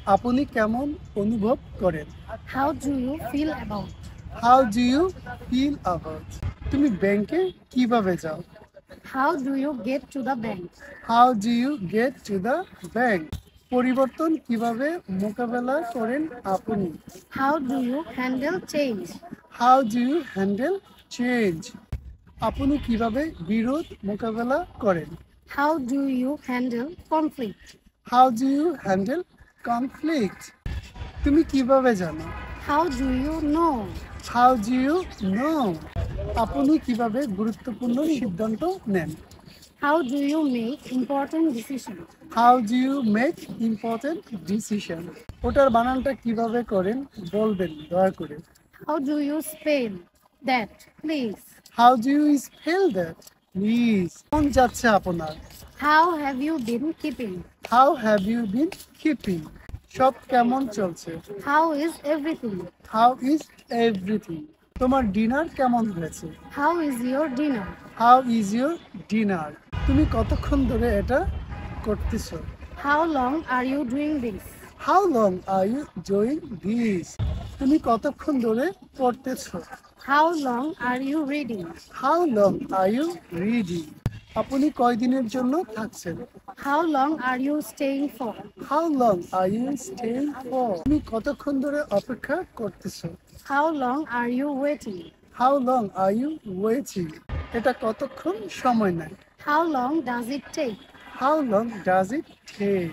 আপনি কেমন অনুভব করেন? How do you feel about? How do you feel about? তুমি ব্যাংকে কিভাবে যাও? How do you get to the bank? How do you get to the bank? পরিবর্তন কিভাবে মোকাবেলা করেন আপনি? How do you handle change? How do you handle change? আপনি কিভাবে বিরোধ মোকাবেলা করেন? How do you handle conflict? How do you handle conflict? তুমি কিভাবে জানো? How do you know? How do you know? আপনি কিভাবে গুরুত্বপূর্ণ সিদ্ধান্ত নেন? How do you make important decisions? How do you make important decision? ওটার বানানটা কিভাবে করেন বলবেন দয়া করে। How do you spell that, please? How do you spell that please? কোন যাচ্ছে আপনার? How have you been keeping? How have you been keeping? সব কেমন চলছে? How is everything? How is everything? তোমার ডিনার কেমন হয়েছে? How is your dinner? How is your dinner? তুমি কতক্ষণ ধরে এটা করতেছো? How long are you doing this? How long are you doing this? তুমি কতক্ষণ ধরে পড়তেছো? How long are you reading? How long are you reading? আপনি কয়দিনের জন্য থাকছেন? How long are you staying for? How long are you staying for? তুমি কতক্ষণ ধরে অপেক্ষা করতেছো? How long are you waiting? How long are you waiting? এটা কতক্ষণ সময় নেয়? How long does it take? How long does it take?